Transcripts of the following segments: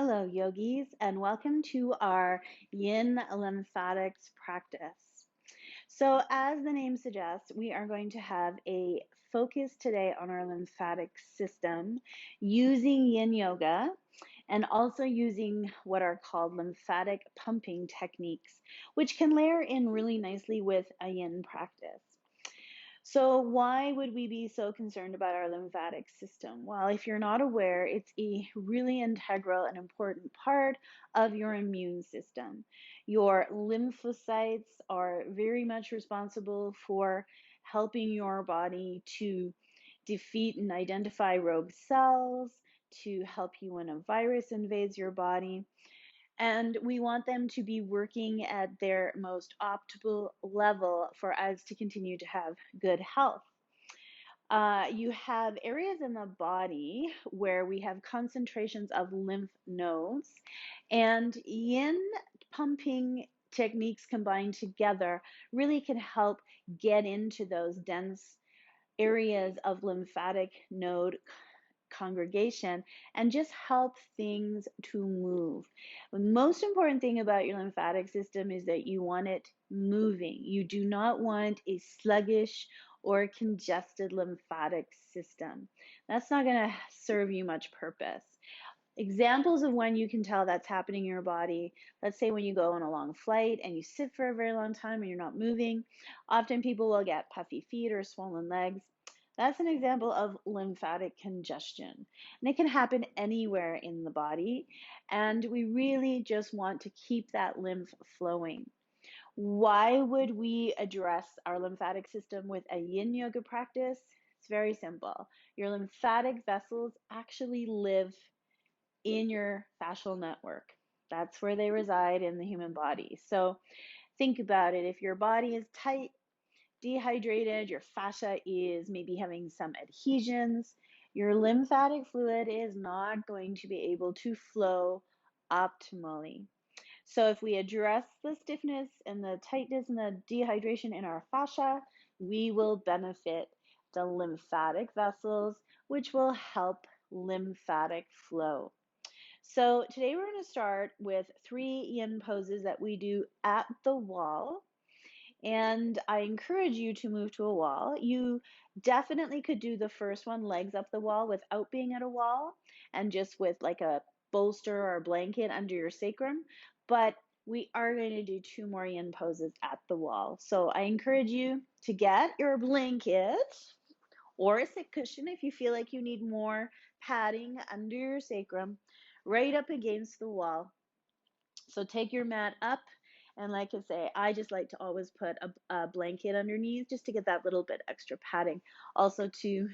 Hello, yogis, and welcome to our Yin Lymphatics practice. So, as the name suggests, we are going to have a focus today on our lymphatic system using Yin Yoga and also using what are called lymphatic pumping techniques, which can layer in really nicely with a Yin practice. So, why would we be so concerned about our lymphatic system? Well, if you're not aware, it's a really integral and important part of your immune system. Your lymphocytes are very much responsible for helping your body to defeat and identify rogue cells, to help you when a virus invades your body. And we want them to be working at their most optimal level for us to continue to have good health. You have areas in the body where we have concentrations of lymph nodes, and yin pumping techniques combined together really can help get into those dense areas of lymphatic node congregation and just help things to move. The most important thing about your lymphatic system is that you want it moving. You do not want a sluggish or congested lymphatic system. That's not going to serve you much purpose. Examples of when you can tell that's happening in your body, let's say when you go on a long flight and you sit for a very long time and you're not moving, often people will get puffy feet or swollen legs. That's an example of lymphatic congestion. And it can happen anywhere in the body. And we really just want to keep that lymph flowing. Why would we address our lymphatic system with a yin yoga practice? It's very simple. Your lymphatic vessels actually live in your fascial network. That's where they reside in the human body. So think about it. If your body is tight, dehydrated, your fascia is maybe having some adhesions, your lymphatic fluid is not going to be able to flow optimally. So if we address the stiffness and the tightness and the dehydration in our fascia, we will benefit the lymphatic vessels, which will help lymphatic flow. So today we're going to start with 3 yin poses that we do at the wall. And I encourage you to move to a wall. You definitely could do the first one, legs up the wall, without being at a wall and just with like a bolster or a blanket under your sacrum. But we are going to do 2 more yin poses at the wall. So I encourage you to get your blanket or a sit cushion if you feel like you need more padding under your sacrum, right up against the wall. So take your mat up, and like I say, I just like to always put a blanket underneath just to get that little bit extra padding. Also, too,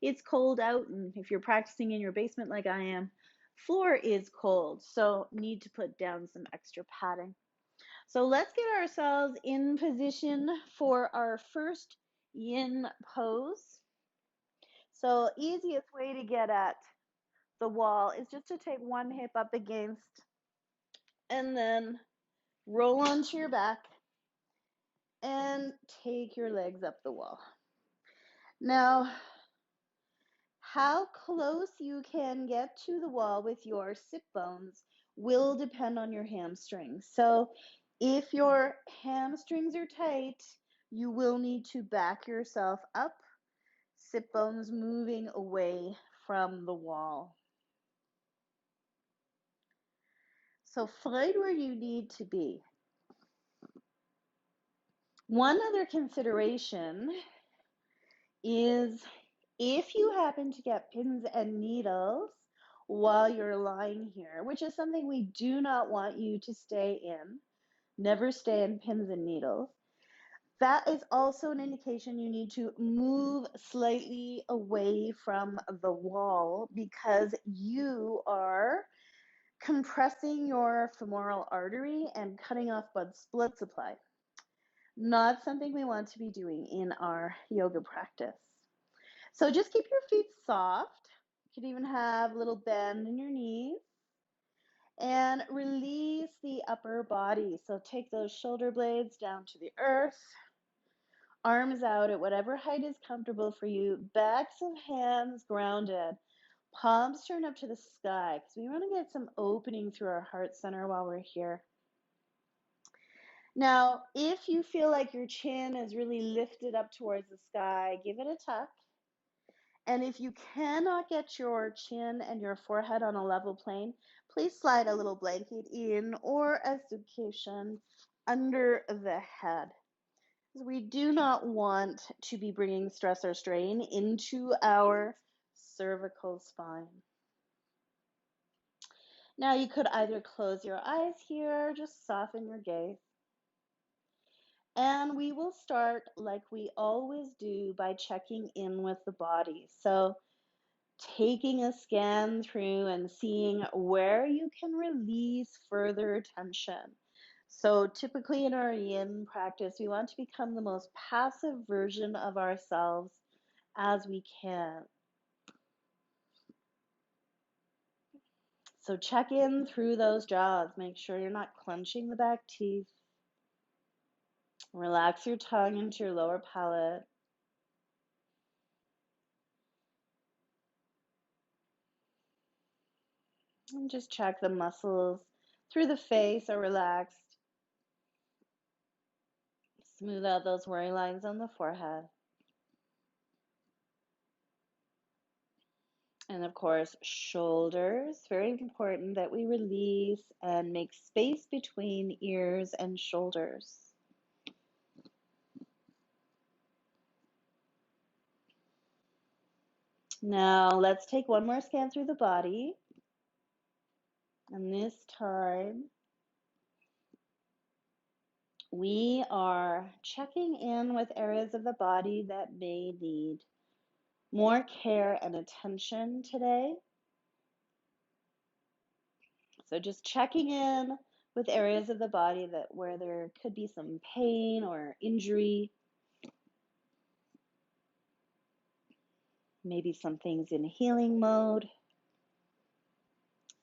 it's cold out, and if you're practicing in your basement like I am, floor is cold, so need to put down some extra padding. So let's get ourselves in position for our first yin pose. So easiest way to get at the wall is just to take one hip up against and then roll onto your back and take your legs up the wall. Now, how close you can get to the wall with your sit bones will depend on your hamstrings. So if your hamstrings are tight, you will need to back yourself up, sit bones moving away from the wall. So find where you need to be. One other consideration is if you happen to get pins and needles while you're lying here, which is something we do not want you to stay in, never stay in pins and needles, that is also an indication you need to move slightly away from the wall because you are compressing your femoral artery and cutting off blood supply. Not something we want to be doing in our yoga practice. So just keep your feet soft. You could even have a little bend in your knees. And release the upper body. So take those shoulder blades down to the earth. Arms out at whatever height is comfortable for you. Backs of hands grounded. Palms turn up to the sky because we want to get some opening through our heart center while we're here. Now, if you feel like your chin is really lifted up towards the sky, give it a tuck. And if you cannot get your chin and your forehead on a level plane, please slide a little blanket in or a cushion under the head. We do not want to be bringing stress or strain into our cervical spine. Now you could either close your eyes here, or just soften your gaze. And we will start like we always do by checking in with the body. So taking a scan through and seeing where you can release further tension. So typically in our yin practice, we want to become the most passive version of ourselves as we can. So check in through those jaws. Make sure you're not clenching the back teeth. Relax your tongue into your lower palate. And just check the muscles through the face are relaxed. Smooth out those worry lines on the forehead. And of course, shoulders. Very important that we release and make space between ears and shoulders. Now, let's take one more scan through the body. And this time, we are checking in with areas of the body that may need more care and attention today. So just checking in with areas of the body that where there could be some pain or injury, maybe some things in healing mode.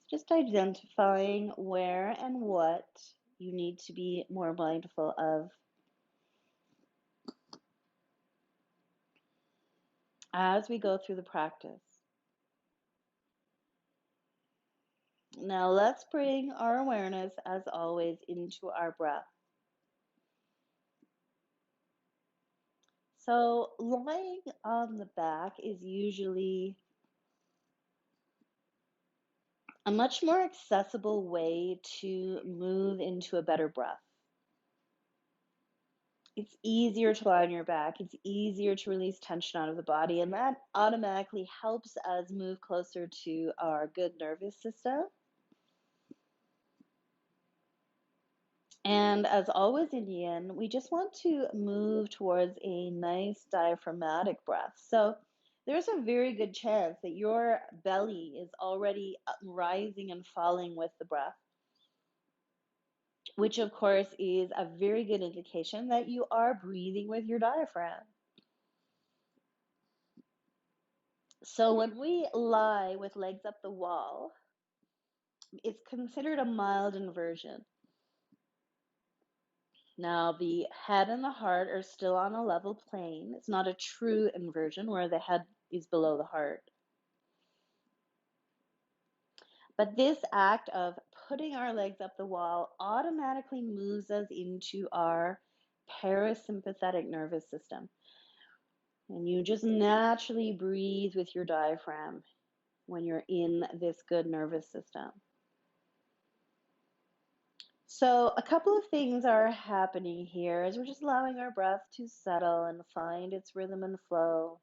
Just identifying where and what you need to be more mindful of as we go through the practice. Now let's bring our awareness, as always, into our breath. So lying on the back is usually a much more accessible way to move into a better breath. It's easier to lie on your back. It's easier to release tension out of the body, and that automatically helps us move closer to our good nervous system. And as always in yin, we just want to move towards a nice diaphragmatic breath. So there's a very good chance that your belly is already rising and falling with the breath, which of course is a very good indication that you are breathing with your diaphragm. So when we lie with legs up the wall, it's considered a mild inversion. Now, the head and the heart are still on a level plane. It's not a true inversion where the head is below the heart. But this act of putting our legs up the wall automatically moves us into our parasympathetic nervous system. And you just naturally breathe with your diaphragm when you're in this good nervous system. So a couple of things are happening here as we're just allowing our breath to settle and find its rhythm and flow.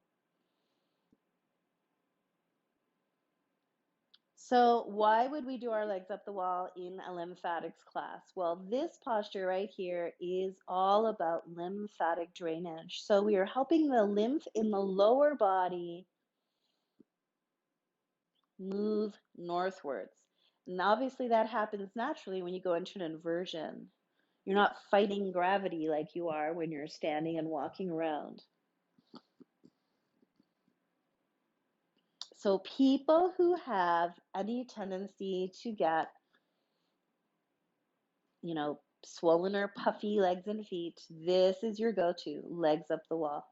So why would we do our legs up the wall in a lymphatics class? Well, this posture right here is all about lymphatic drainage. So we are helping the lymph in the lower body move northwards. And obviously that happens naturally when you go into an inversion. You're not fighting gravity like you are when you're standing and walking around. So people who have any tendency to get, swollen or puffy legs and feet, this is your go-to, legs up the wall.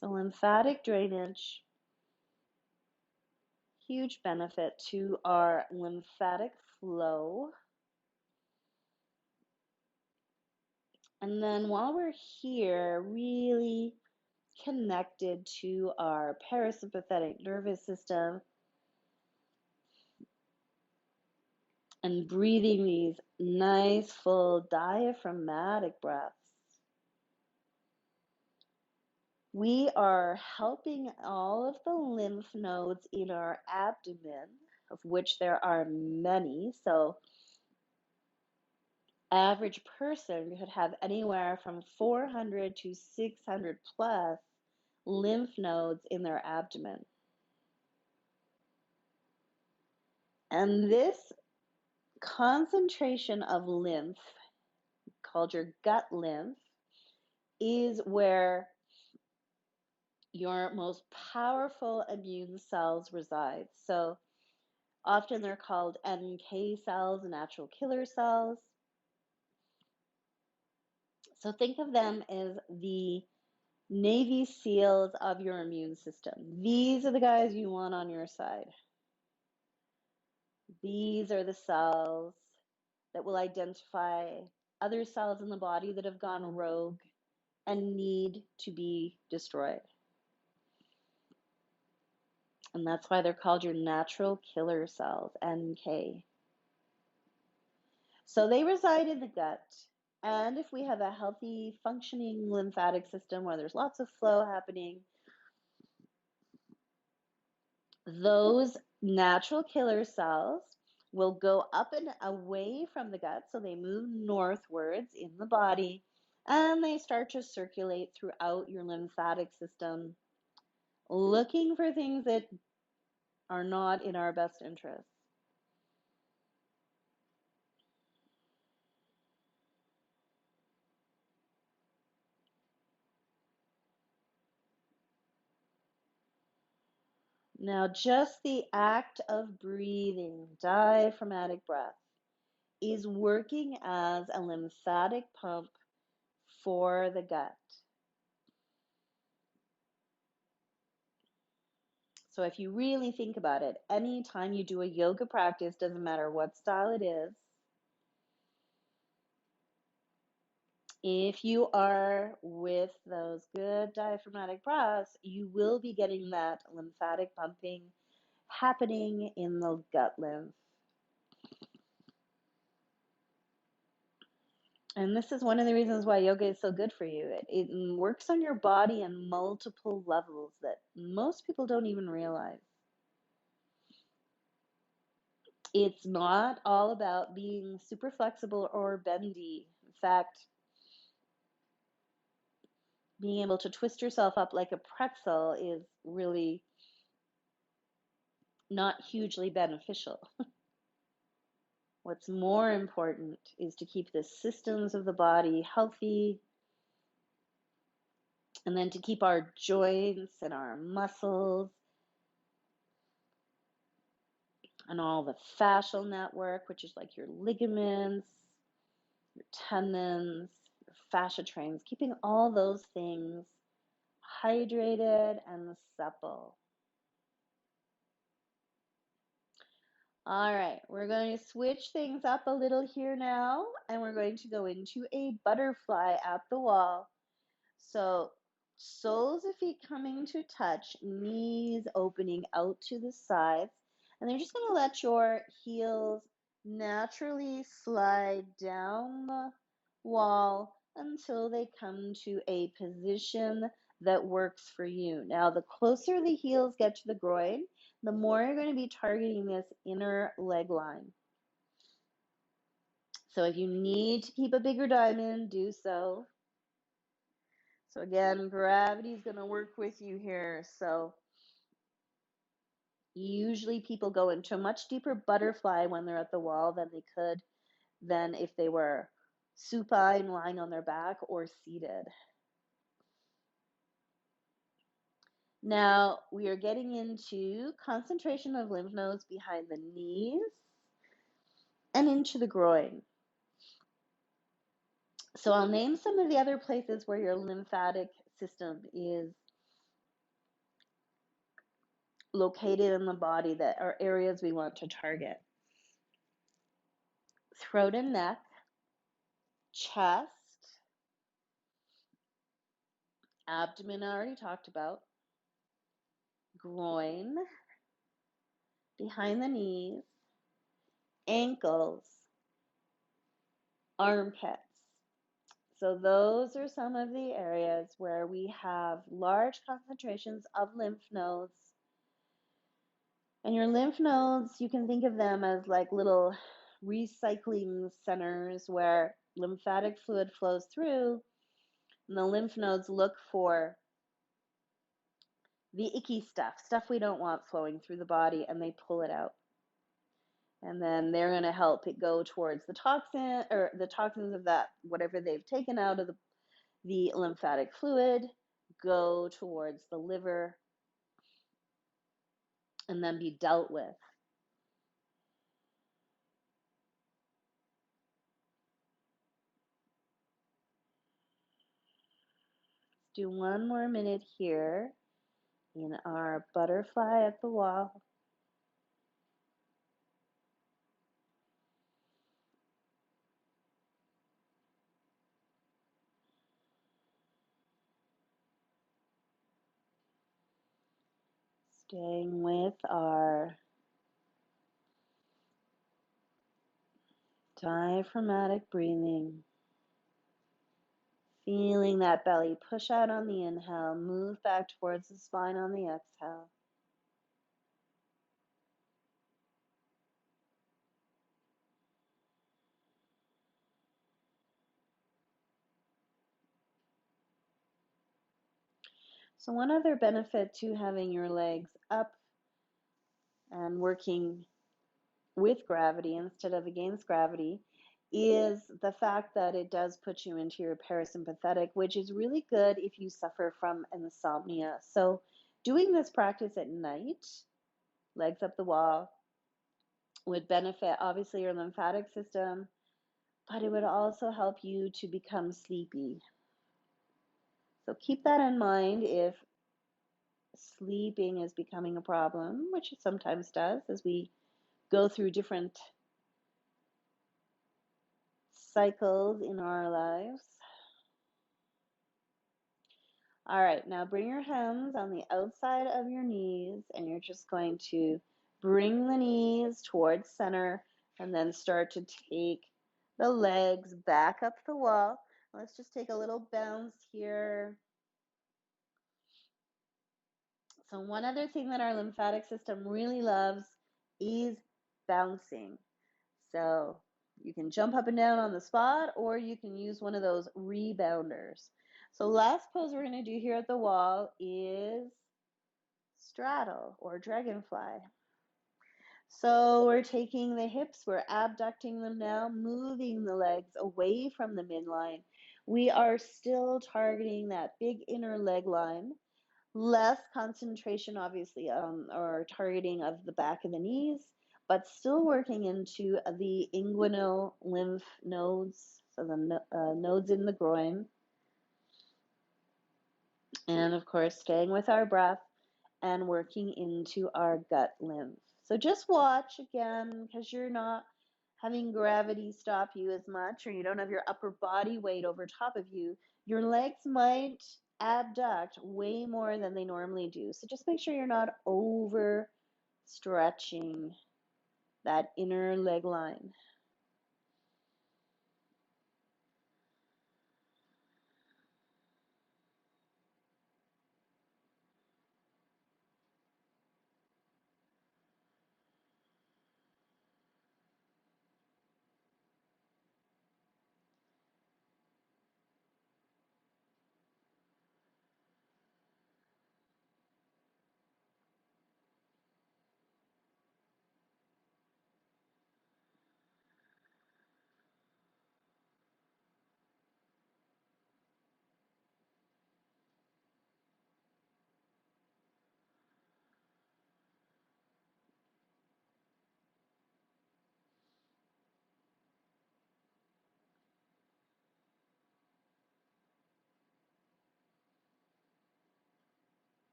So lymphatic drainage, huge benefit to our lymphatic flow. And then while we're here, really connected to our parasympathetic nervous system and breathing these nice, full diaphragmatic breaths, we are helping all of the lymph nodes in our abdomen, of which there are many. So average person could have anywhere from 400 to 600 plus lymph nodes in their abdomen. And this concentration of lymph, called your gut lymph, is where your most powerful immune cells reside. So often they're called NK cells, natural killer cells. So think of them as the Navy SEALs of your immune system. These are the guys you want on your side. These are the cells that will identify other cells in the body that have gone rogue and need to be destroyed. And that's why they're called your natural killer cells, NK. So they reside in the gut. And if we have a healthy, functioning lymphatic system where there's lots of flow happening, those natural killer cells will go up and away from the gut. So they move northwards in the body and they start to circulate throughout your lymphatic system, looking for things that are not in our best interest. Now, just the act of breathing, diaphragmatic breath, is working as a lymphatic pump for the gut. So if you really think about it, anytime you do a yoga practice, doesn't matter what style it is, if you are with those good diaphragmatic breaths, you will be getting that lymphatic pumping happening in the gut lymph. And this is one of the reasons why yoga is so good for you. It works on your body on multiple levels that most people don't even realize. It's not all about being super flexible or bendy. In fact, being able to twist yourself up like a pretzel is really not hugely beneficial. What's more important is to keep the systems of the body healthy, and then to keep our joints and our muscles and all the fascial network, which is like your ligaments, your tendons, your fascia trains, keeping all those things hydrated and supple. All right, we're going to switch things up a little here now, and we're going to go into a butterfly at the wall. So soles of feet coming to touch, knees opening out to the sides, and they're just going to let your heels naturally slide down the wall until they come to a position that works for you. Now, the closer the heels get to the groin, the more you're going to be targeting this inner leg line. So if you need to keep a bigger diamond, do so. So again, gravity is going to work with you here. So usually people go into a much deeper butterfly when they're at the wall than if they were supine, lying on their back, or seated. Now we are getting into concentration of lymph nodes behind the knees and into the groin. So I'll name some of the other places where your lymphatic system is located in the body that are areas we want to target. Throat and neck, chest, abdomen I already talked about, groin, behind the knees, ankles, armpits. So those are some of the areas where we have large concentrations of lymph nodes. And your lymph nodes, you can think of them as like little recycling centers where lymphatic fluid flows through, and the lymph nodes look for the icky stuff we don't want flowing through the body, and they pull it out. And then they're going to help it go towards the toxin or the toxins of that, whatever they've taken out of the lymphatic fluid, go towards the liver and then be dealt with. Let's do one more minute here in our butterfly at the wall. Staying with our diaphragmatic breathing. Feeling that belly push out on the inhale, move back towards the spine on the exhale. So one other benefit to having your legs up and working with gravity instead of against gravity is the fact that it does put you into your parasympathetic, which is really good if you suffer from insomnia. So doing this practice at night, legs up the wall, would benefit obviously your lymphatic system, but it would also help you to become sleepy. So keep that in mind if sleeping is becoming a problem, which it sometimes does as we go through different cycles in our lives. All right, now bring your hands on the outside of your knees, and you're just going to bring the knees towards center and then start to take the legs back up the wall. Let's just take a little bounce here. So one other thing that our lymphatic system really loves is bouncing. So you can jump up and down on the spot, or you can use one of those rebounders. So last pose we're going to do here at the wall is straddle or dragonfly. So we're taking the hips, we're abducting them now, moving the legs away from the midline. We are still targeting that big inner leg line. Less concentration, obviously, or targeting of the back of the knees, but still working into the inguinal lymph nodes, so the nodes in the groin. And of course, staying with our breath and working into our gut lymph. So just watch again, because you're not having gravity stop you as much, or you don't have your upper body weight over top of you. Your legs might abduct way more than they normally do. So just make sure you're not over stretching that inner leg line.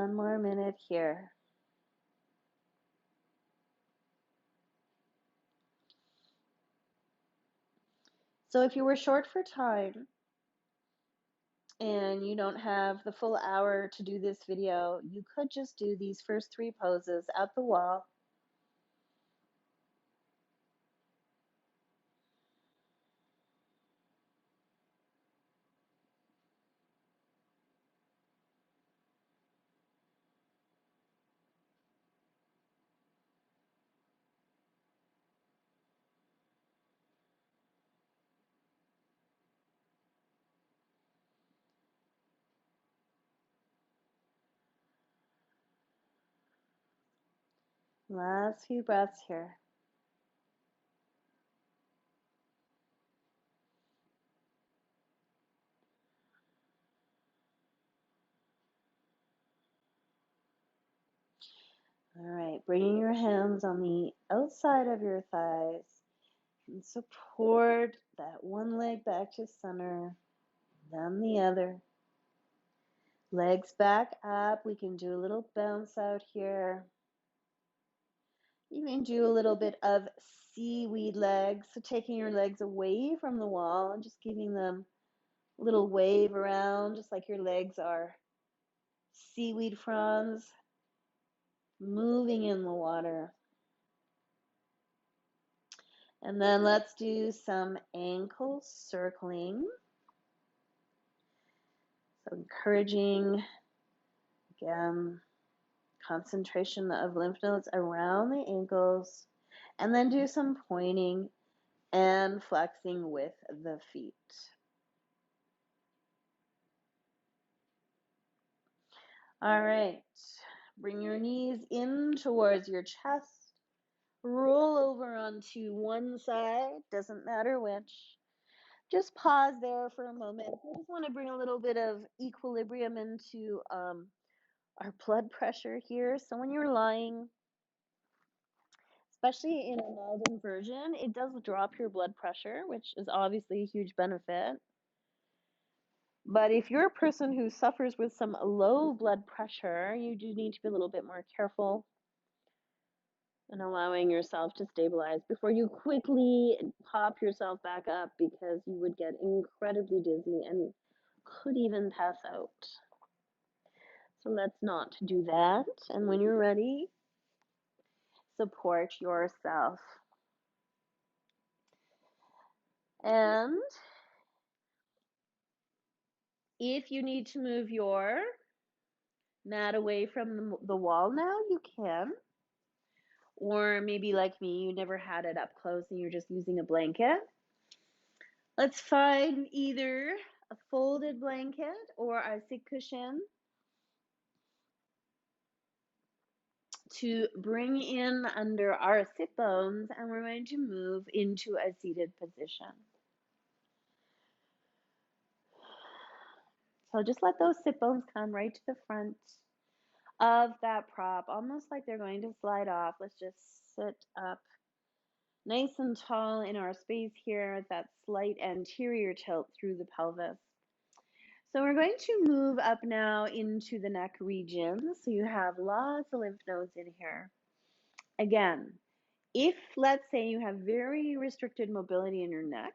one more minute here. So if you were short for time and you don't have the full hour to do this video, you could just do these first 3 poses at the wall. Last few breaths here. All right, bringing your hands on the outside of your thighs and support that one leg back to center, then the other. Legs back up. We can do a little bounce out here. You can do a little bit of seaweed legs, so taking your legs away from the wall and just giving them a little wave around, just like your legs are seaweed fronds moving in the water. And then let's do some ankle circling. So encouraging, again, concentration of lymph nodes around the ankles. And then do some pointing and flexing with the feet. All right, bring your knees in towards your chest. Roll over onto one side, doesn't matter which. Just pause there for a moment. We just want to bring a little bit of equilibrium into our blood pressure here. So when you're lying, especially in a mild inversion, it does drop your blood pressure, which is obviously a huge benefit. But if you're a person who suffers with some low blood pressure, you do need to be a little bit more careful and allowing yourself to stabilize before you quickly pop yourself back up, because you would get incredibly dizzy and could even pass out. So let's not do that. And when you're ready, support yourself. And if you need to move your mat away from the wall now, you can. Or maybe like me, you never had it up close and you're just using a blanket. Let's find either a folded blanket or a sit cushion to bring in under our sit bones, and we're going to move into a seated position. So just let those sit bones come right to the front of that prop, almost like they're going to slide off. Let's just sit up nice and tall in our space here, that slight anterior tilt through the pelvis. So we're going to move up now into the neck region. So you have lots of lymph nodes in here. Again, if let's say you have very restricted mobility in your neck,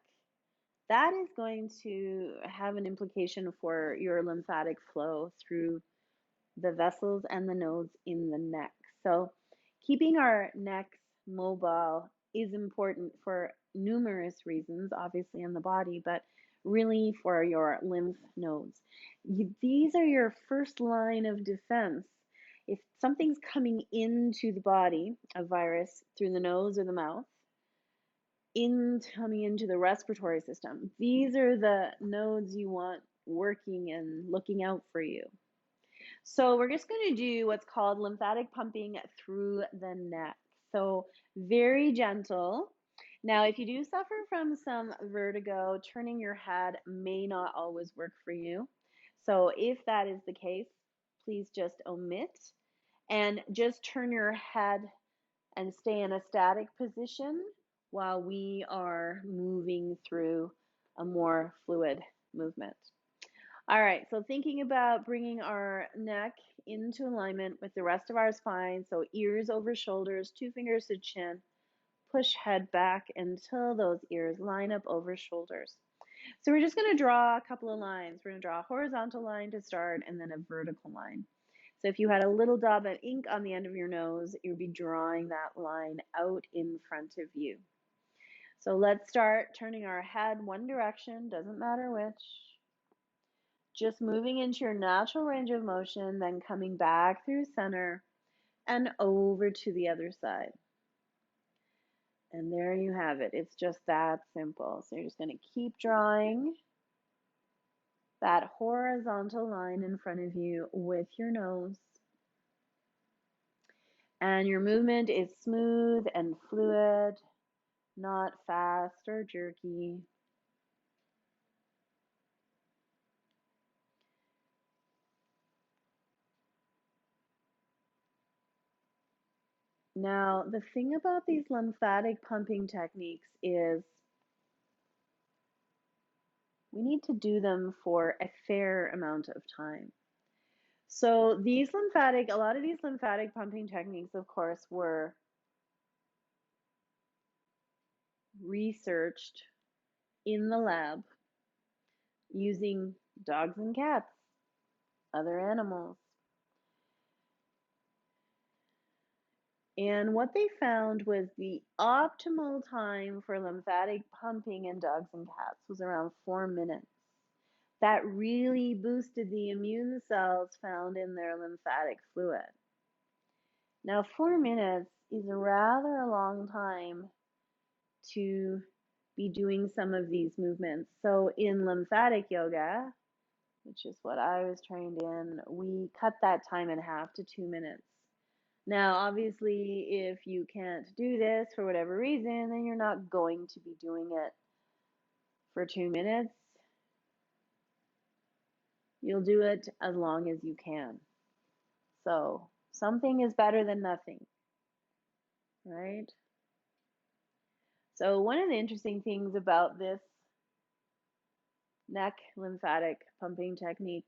that is going to have an implication for your lymphatic flow through the vessels and the nodes in the neck. So keeping our necks mobile is important for numerous reasons, obviously in the body, but really for your lymph nodes. These are your first line of defense. If something's coming into the body, a virus, through the nose or the mouth, coming into the respiratory system, these are the nodes you want working and looking out for you. So we're just going to do what's called lymphatic pumping through the neck. So very gentle. Now, if you do suffer from some vertigo, turning your head may not always work for you. So if that is the case, please just omit and just turn your head and stay in a static position while we are moving through a more fluid movement. All right, so thinking about bringing our neck into alignment with the rest of our spine. So ears over shoulders, 2 fingers to chin. Push head back until those ears line up over shoulders. So we're just going to draw a couple of lines. We're going to draw a horizontal line to start and then a vertical line. So if you had a little dab of ink on the end of your nose, you'd be drawing that line out in front of you. So let's start turning our head one direction, doesn't matter which. Just moving into your natural range of motion, then coming back through center and over to the other side. And there you have it. It's just that simple. So you're just going to keep drawing that horizontal line in front of you with your nose. And your movement is smooth and fluid, not fast or jerky. Now, the thing about these lymphatic pumping techniques is we need to do them for a fair amount of time. So a lot of these lymphatic pumping techniques, of course, were researched in the lab using dogs and cats, other animals. And what they found was the optimal time for lymphatic pumping in dogs and cats was around 4 minutes. That really boosted the immune cells found in their lymphatic fluid. Now, 4 minutes is rather a long time to be doing some of these movements. So in lymphatic yoga, which is what I was trained in, we cut that time in half to 2 minutes. Now, obviously, if you can't do this for whatever reason, then you're not going to be doing it for 2 minutes. You'll do it as long as you can. So something is better than nothing, right? So one of the interesting things about this neck lymphatic pumping technique,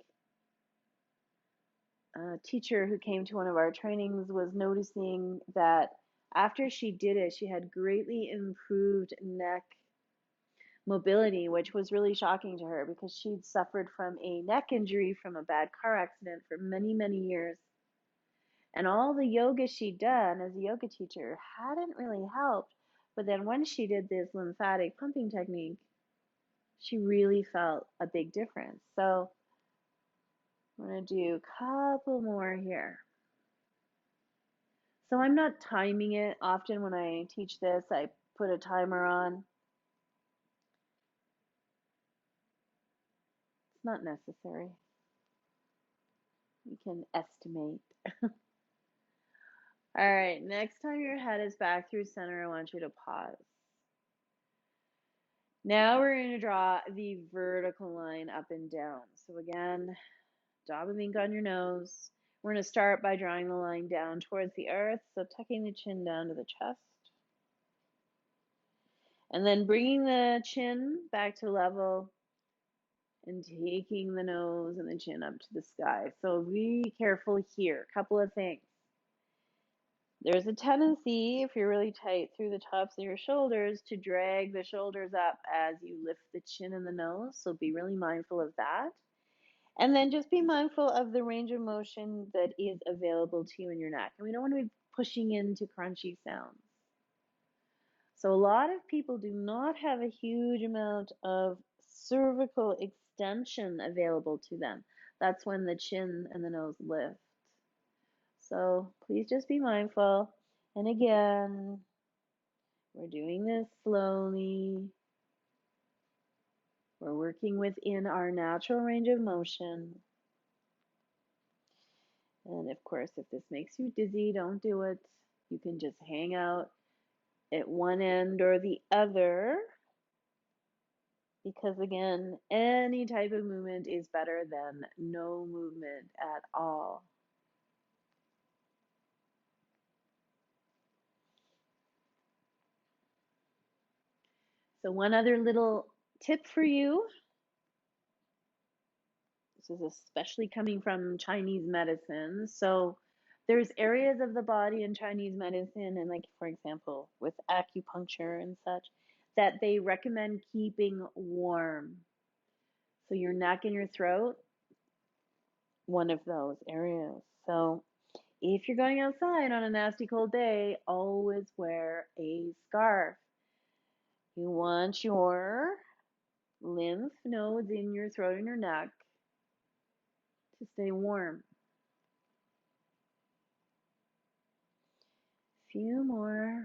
a teacher who came to one of our trainings was noticing that after she did it, she had greatly improved neck mobility, which was really shocking to her because she'd suffered from a neck injury from a bad car accident for many, many years. And all the yoga she'd done as a yoga teacher hadn't really helped. But then when she did this lymphatic pumping technique, she really felt a big difference. So I'm going to do a couple more here. So I'm not timing it. Often when I teach this, I put a timer on. It's not necessary. You can estimate. All right, next time your head is back through center, I want you to pause. Now we're going to draw the vertical line up and down. So again, dab of ink on your nose. We're going to start by drawing the line down towards the earth, so tucking the chin down to the chest. And then bringing the chin back to level and taking the nose and the chin up to the sky. So be careful here. A couple of things. There's a tendency, if you're really tight through the tops of your shoulders, to drag the shoulders up as you lift the chin and the nose. So be really mindful of that. And then just be mindful of the range of motion that is available to you in your neck. And we don't want to be pushing into crunchy sounds. So a lot of people do not have a huge amount of cervical extension available to them. That's when the chin and the nose lift. So please just be mindful. And again, we're doing this slowly. We're working within our natural range of motion. And of course, if this makes you dizzy, don't do it. You can just hang out at one end or the other. Because again, any type of movement is better than no movement at all. So one other little tip for you. This is especially coming from Chinese medicine. So there's areas of the body in Chinese medicine, and like, for example, with acupuncture and such, that they recommend keeping warm. So your neck and your throat, one of those areas. So if you're going outside on a nasty cold day, always wear a scarf. You want your lymph nodes in your throat and your neck to stay warm. Few more.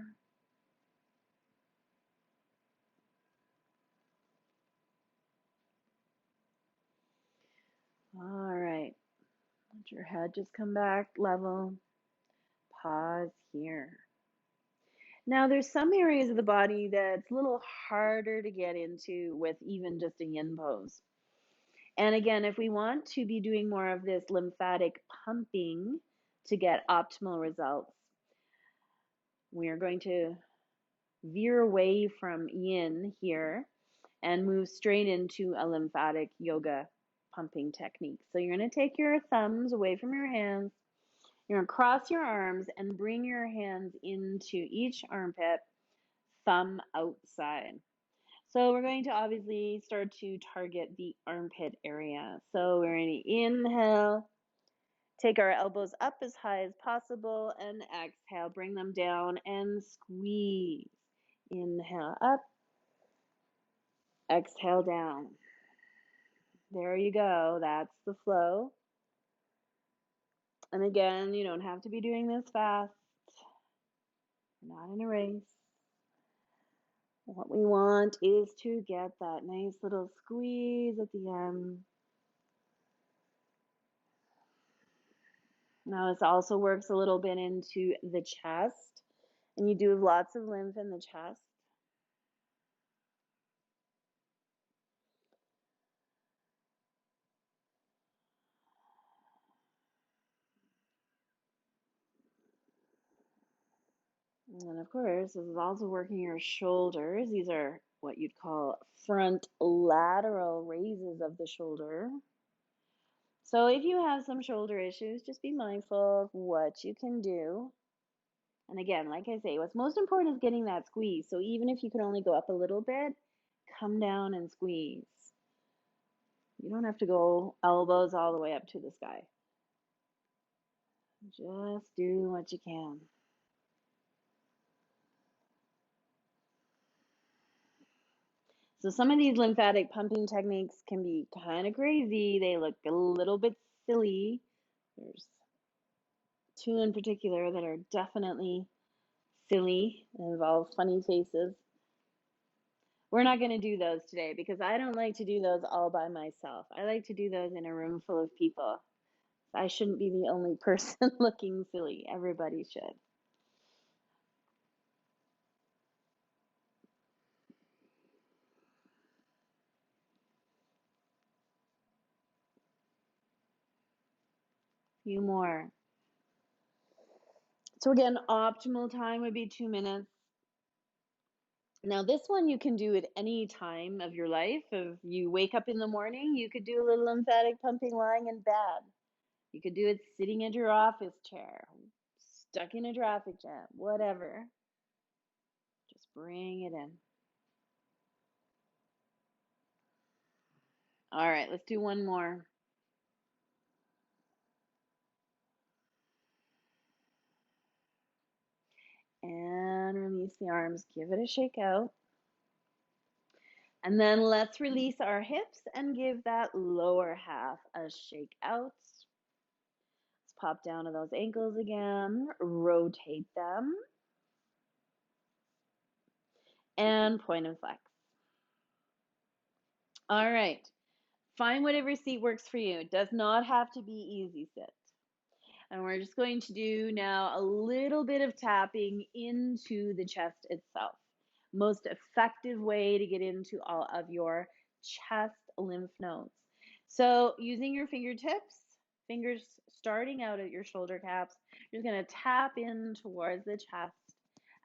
All right. Let your head just come back level. Pause here. Now, there's some areas of the body that's a little harder to get into with even just a yin pose. And again, if we want to be doing more of this lymphatic pumping to get optimal results, we are going to veer away from yin here and move straight into a lymphatic yoga pumping technique. So you're going to take your thumbs away from your hands. You're going to cross your arms and bring your hands into each armpit, thumb outside. So we're going to obviously start to target the armpit area. So we're going to inhale, take our elbows up as high as possible, and exhale, bring them down and squeeze. Inhale up, exhale down. There you go. That's the flow. And again, you don't have to be doing this fast. We're not in a race. What we want is to get that nice little squeeze at the end. Now, this also works a little bit into the chest, and you do have lots of lymph in the chest. And of course, this is also working your shoulders. These are what you'd call front lateral raises of the shoulder. So if you have some shoulder issues, just be mindful of what you can do. And again, like I say, what's most important is getting that squeeze. So even if you can only go up a little bit, come down and squeeze. You don't have to go elbows all the way up to the sky. Just do what you can. So some of these lymphatic pumping techniques can be kind of crazy. They look a little bit silly. There's two in particular that are definitely silly and involve funny faces. We're not going to do those today because I don't like to do those all by myself. I like to do those in a room full of people. I shouldn't be the only person looking silly. Everybody should. Few more. So again, optimal time would be 2 minutes. Now this one you can do at any time of your life. If you wake up in the morning, you could do a little lymphatic pumping lying in bed. You could do it sitting at your office chair, stuck in a traffic jam, whatever. Just bring it in. All right, let's do one more. And release the arms. Give it a shake out. And then let's release our hips and give that lower half a shake out. Let's pop down to those ankles again. Rotate them. And point and flex. All right. Find whatever seat works for you. It does not have to be easy sit. And we're just going to do now a little bit of tapping into the chest itself. Most effective way to get into all of your chest lymph nodes. So using your fingertips, fingers starting out at your shoulder caps, you're just going to tap in towards the chest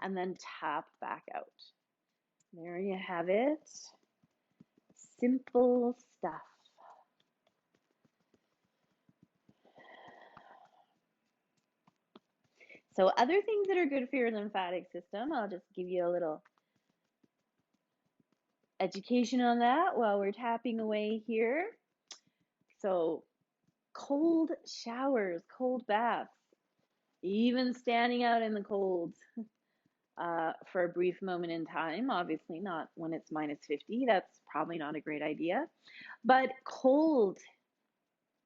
and then tap back out. There you have it. Simple stuff. So other things that are good for your lymphatic system, I'll just give you a little education on that while we're tapping away here. So cold showers, cold baths, even standing out in the cold for a brief moment in time, obviously not when it's -50, that's probably not a great idea. But cold,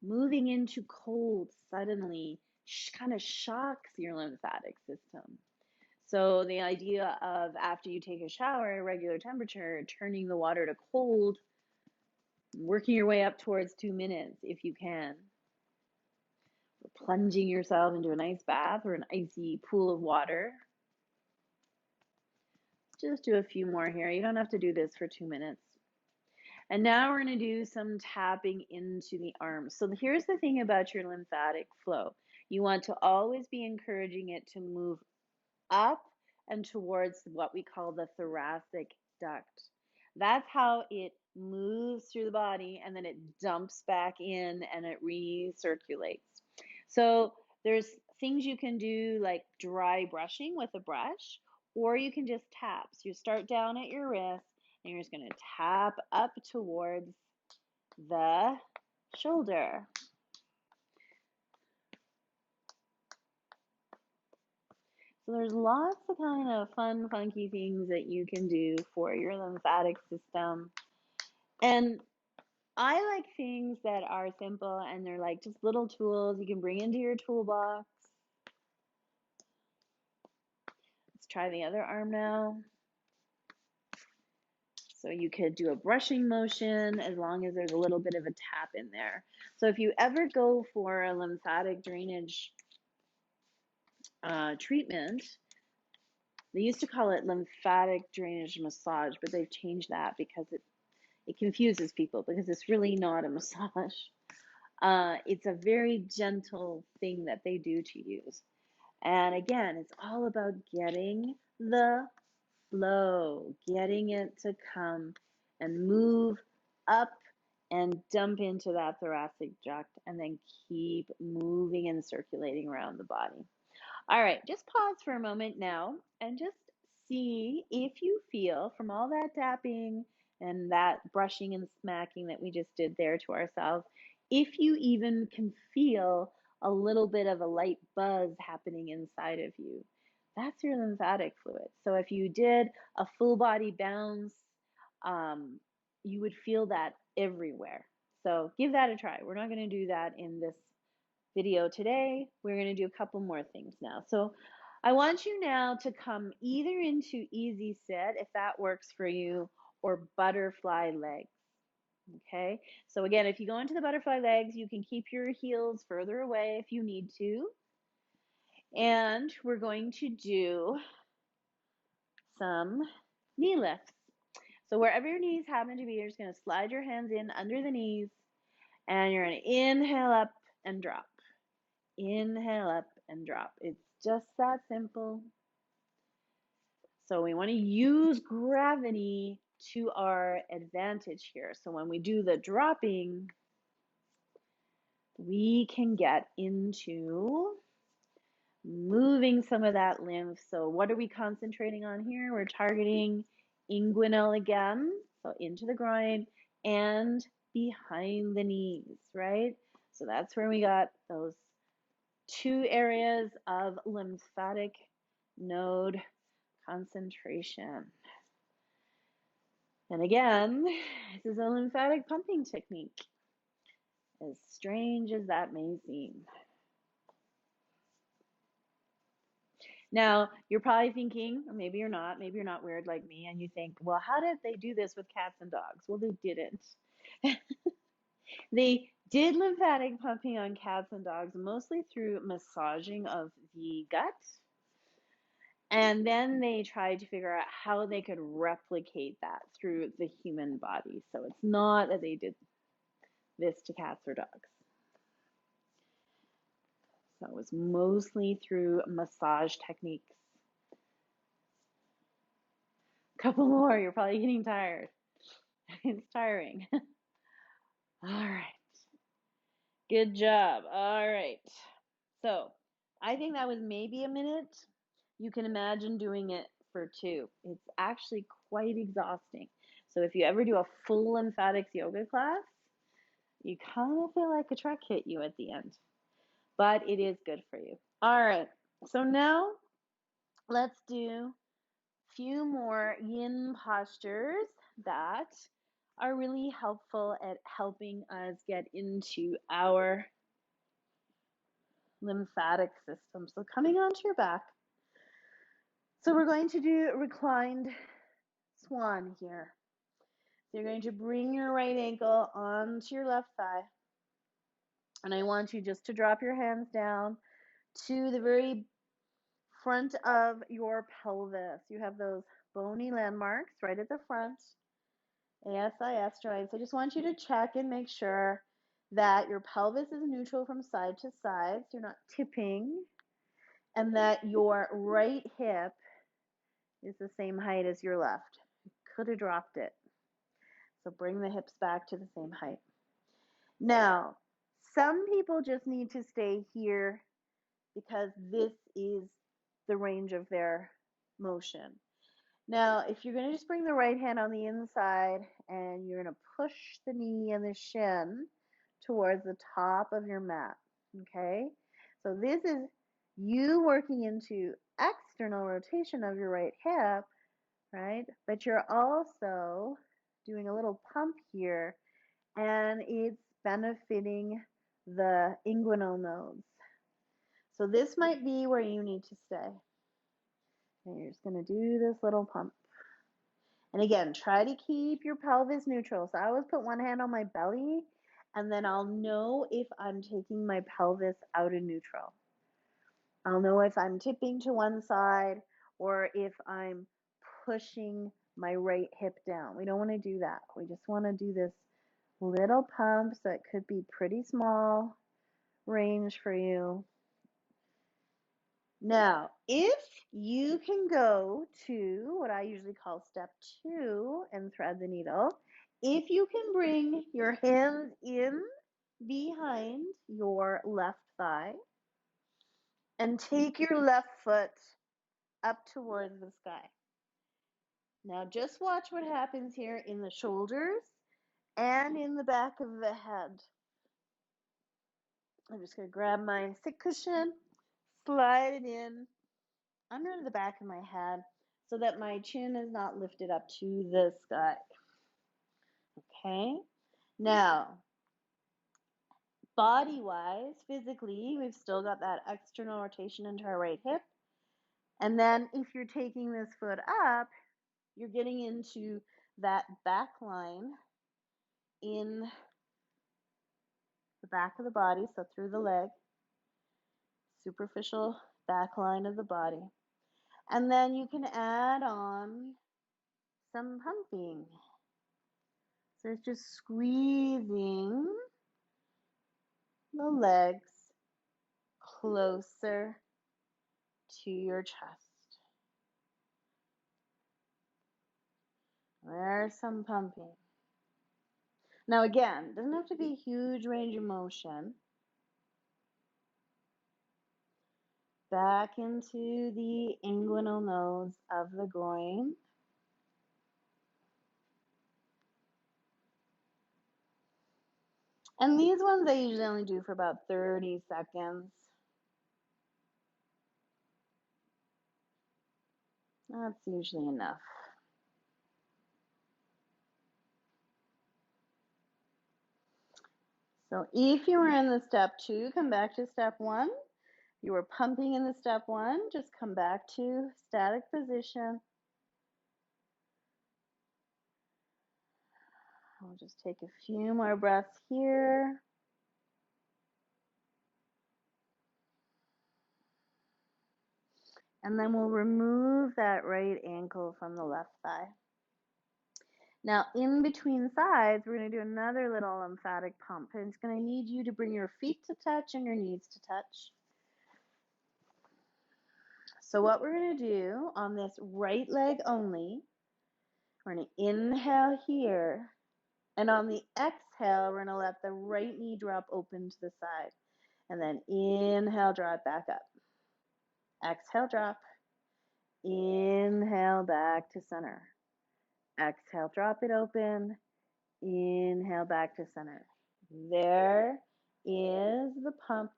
moving into cold suddenly kind of shocks your lymphatic system. So the idea of after you take a shower at a regular temperature, turning the water to cold, working your way up towards 2 minutes if you can, or plunging yourself into an ice bath or an icy pool of water. Just do a few more here. You don't have to do this for 2 minutes. And now we're going to do some tapping into the arms. So here's the thing about your lymphatic flow. You want to always be encouraging it to move up and towards what we call the thoracic duct. That's how it moves through the body and then it dumps back in and it recirculates. So there's things you can do like dry brushing with a brush, or you can just tap. So you start down at your wrist and you're just going to tap up towards the shoulder. So there's lots of kind of fun, funky things that you can do for your lymphatic system. And I like things that are simple and they're like just little tools you can bring into your toolbox. Let's try the other arm now. So you could do a brushing motion as long as there's a little bit of a tap in there. So if you ever go for a lymphatic drainage treatment, they used to call it lymphatic drainage massage, but they've changed that because it confuses people because it's really not a massage. It's a very gentle thing that they do to use. And again, it's all about getting the flow, getting it to come and move up and dump into that thoracic duct and then keep moving and circulating around the body. All right, just pause for a moment now and just see if you feel from all that tapping and that brushing and smacking that we just did there to ourselves, if you even can feel a little bit of a light buzz happening inside of you. That's your lymphatic fluid. So if you did a full body bounce, you would feel that everywhere. So give that a try. We're not going to do that in this video today. We're going to do a couple more things now. So I want you now to come either into easy sit, if that works for you, or butterfly legs. Okay, so again, if you go into the butterfly legs, you can keep your heels further away if you need to. And we're going to do some knee lifts. So wherever your knees happen to be, you're just going to slide your hands in under the knees and you're going to inhale up and drop. Inhale up and drop. It's just that simple. So we want to use gravity to our advantage here. So when we do the dropping, we can get into moving some of that lymph. So what are we concentrating on here? We're targeting inguinal again, so into the groin and behind the knees, right? So that's where we got those two areas of lymphatic node concentration. And again, this is a lymphatic pumping technique, as strange as that may seem. Now, you're probably thinking, or maybe you're not weird like me, and you think, well, how did they do this with cats and dogs? Well, they didn't. They did lymphatic pumping on cats and dogs mostly through massaging of the gut. And then they tried to figure out how they could replicate that through the human body. So it's not that they did this to cats or dogs. So it was mostly through massage techniques. A couple more, you're probably getting tired. It's tiring. All right. Good job. All right. So I think that was maybe a minute. You can imagine doing it for 2. It's actually quite exhausting. So if you ever do a full lymphatics yoga class, you kind of feel like a truck hit you at the end, but it is good for you. All right, so now let's do a few more yin postures that are really helpful at helping us get into our lymphatic system. So coming onto your back. So we're going to do reclined swan here. So you're going to bring your right ankle onto your left thigh. And I want you just to drop your hands down to the very front of your pelvis. You have those bony landmarks right at the front, ASIS joints. I just want you to check and make sure that your pelvis is neutral from side to side, so you're not tipping, and that your right hip is the same height as your left. You could have dropped it. So bring the hips back to the same height. Now, some people just need to stay here because this is the range of their motion. Now, if you're going to just bring the right hand on the inside and you're going to push the knee and the shin towards the top of your mat, okay? So this is you working into external rotation of your right hip, right? But you're also doing a little pump here, and it's benefiting the inguinal nodes. So this might be where you need to stay. And you're just going to do this little pump. And again, try to keep your pelvis neutral. So I always put one hand on my belly, and then I'll know if I'm taking my pelvis out of neutral. I'll know if I'm tipping to one side or if I'm pushing my right hip down. We don't want to do that. We just want to do this little pump, so it could be pretty small range for you. Now, if you can go to what I usually call step 2 and thread the needle, if you can bring your hands in behind your left thigh and take your left foot up towards the sky. Now just watch what happens here in the shoulders and in the back of the head. I'm just going to grab my sit cushion, slide it in under the back of my head so that my chin is not lifted up to the sky. Okay? Now, body-wise, physically, we've still got that external rotation into our right hip. And then if you're taking this foot up, you're getting into that back line in the back of the body, so through the leg, superficial back line of the body. And then you can add on some pumping. So it's just squeezing the legs closer to your chest. There's some pumping. Now again, it doesn't have to be a huge range of motion. Back into the inguinal nodes of the groin. And these ones I usually only do for about 30 seconds. That's usually enough. So if you were in the step 2, come back to step 1. You were pumping in the step 1, just come back to static position. I'll just take a few more breaths here. And then we'll remove that right ankle from the left thigh. Now, in between sides, we're going to do another little lymphatic pump. And it's going to need you to bring your feet to touch and your knees to touch. So what we're going to do on this right leg only, we're going to inhale here. And on the exhale, we're going to let the right knee drop open to the side. And then inhale, draw it back up. Exhale, drop. Inhale, back to center. Exhale, drop it open. Inhale, back to center. There is the pump.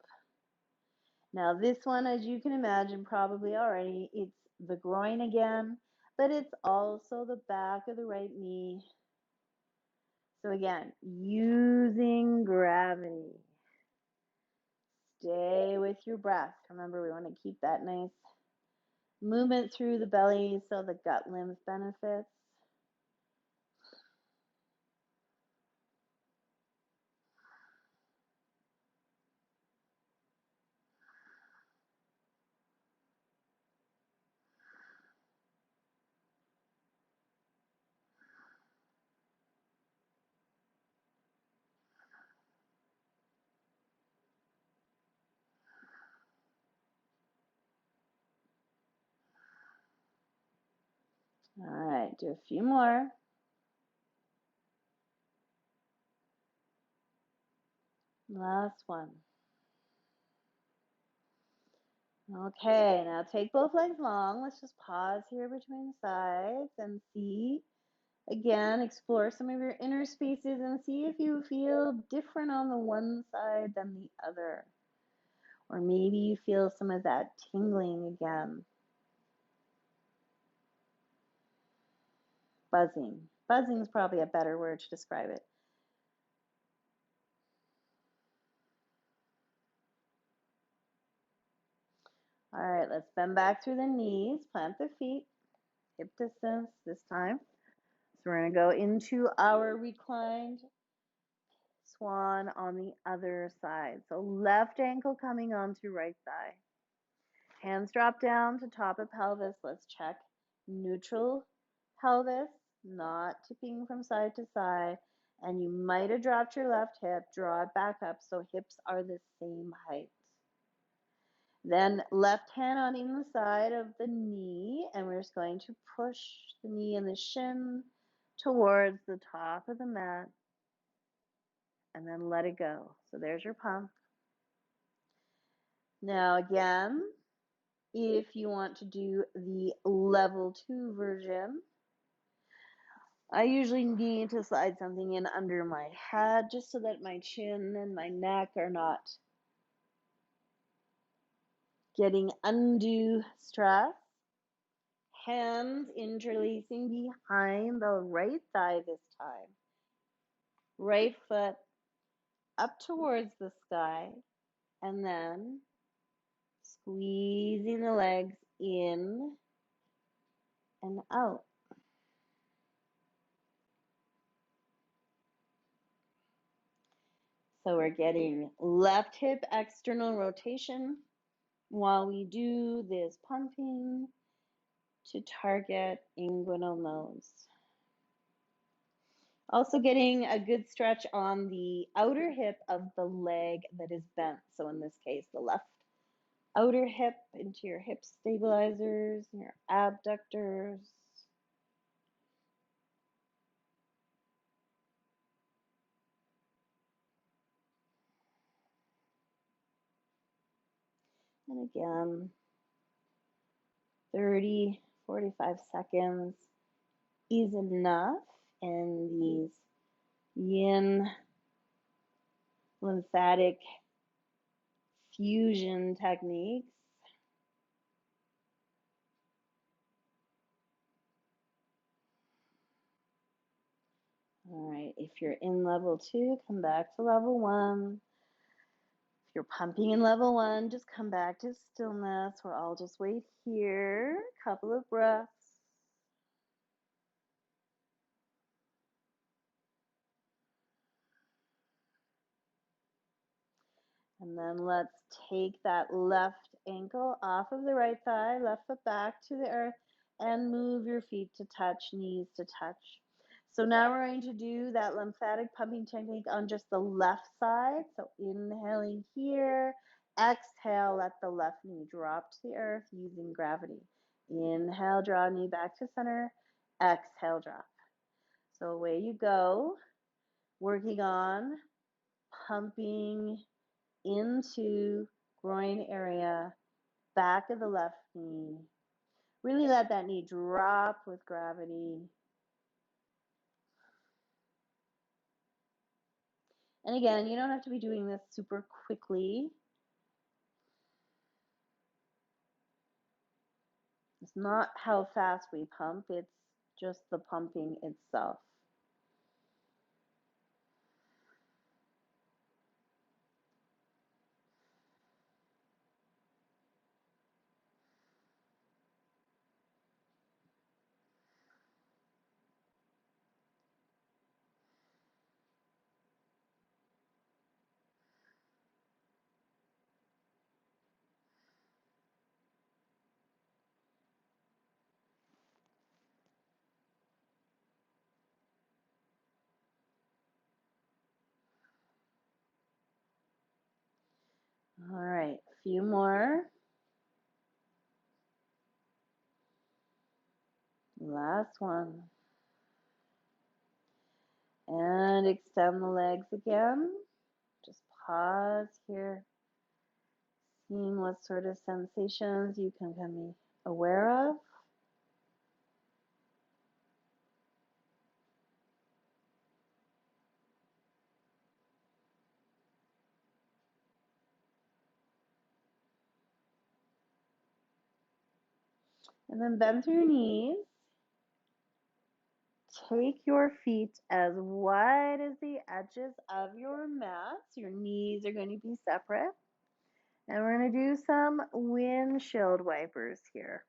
Now this one, as you can imagine probably already, it's the groin again, but it's also the back of the right knee. So again, using gravity. Stay with your breath. Remember, we want to keep that nice movement through the belly so the gut lymph benefits. All right, do a few more. Last one. Okay, now take both legs long. Let's just pause here between the sides and see. Again, explore some of your inner spaces and see if you feel different on the one side than the other. Or maybe you feel some of that tingling again. Buzzing. Buzzing is probably a better word to describe it. All right, let's bend back through the knees, plant the feet, hip distance this time. So we're going to go into our reclined swan on the other side. So left ankle coming onto right thigh. Hands drop down to top of pelvis. Let's check neutral pelvis, not tipping from side to side. And you might have dropped your left hip. Draw it back up so hips are the same height. Then left hand on the inside of the knee, and we're just going to push the knee and the shin towards the top of the mat, and then let it go. So there's your pump. Now again, if you want to do the level 2 version, I usually need to slide something in under my head just so that my chin and my neck are not getting undue stress. Hands interlacing behind the right thigh this time. Right foot up towards the sky, and then squeezing the legs in and out. So we're getting left hip external rotation while we do this pumping to target inguinal nose. Also getting a good stretch on the outer hip of the leg that is bent. So in this case, the left outer hip into your hip stabilizers, your abductors. And again, 30, 45 seconds is enough in these yin lymphatic fusion techniques. All right, if you're in level 2, come back to level 1. If you're pumping in level 1, just come back to stillness. We're all just wait here. A couple of breaths. And then let's take that left ankle off of the right thigh, left foot back to the earth, and move your feet to touch, knees to touch. So now we're going to do that lymphatic pumping technique on just the left side. So inhaling here, exhale, let the left knee drop to the earth using gravity. Inhale, draw knee back to center, exhale, drop. So away you go, working on pumping into groin area, back of the left knee. Really let that knee drop with gravity. And again, you don't have to be doing this super quickly. It's not how fast we pump, it's just the pumping itself. All right, a few more. Last one. And extend the legs again. Just pause here, seeing what sort of sensations you can be aware of. And then bend through your knees. Take your feet as wide as the edges of your mats. Your knees are going to be separate. And we're going to do some windshield wipers here.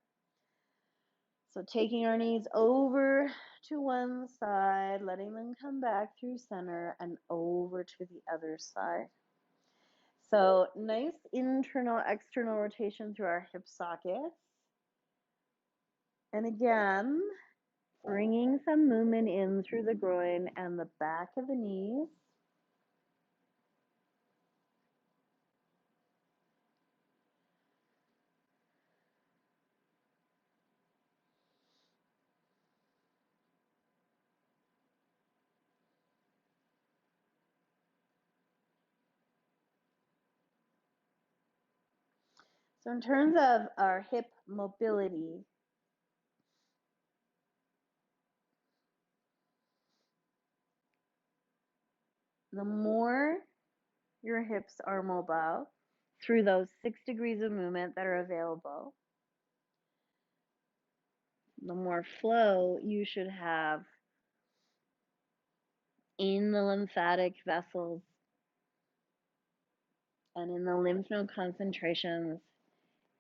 So taking our knees over to one side, letting them come back through center and over to the other side. So nice internal, external rotation through our hip sockets. And again, bringing some movement in through the groin and the back of the knees. So in terms of our hip mobility, the more your hips are mobile through those 6 degrees of movement that are available, the more flow you should have in the lymphatic vessels and in the lymph node concentrations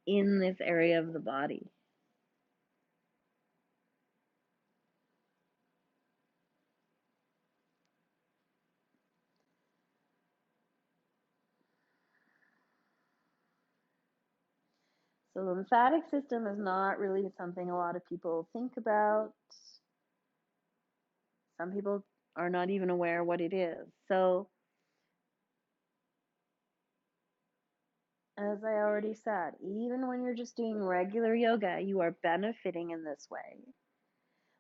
in this area of the body. So the lymphatic system is not really something a lot of people think about. Some people are not even aware what it is. So as I already said, even when you're just doing regular yoga, you are benefiting in this way.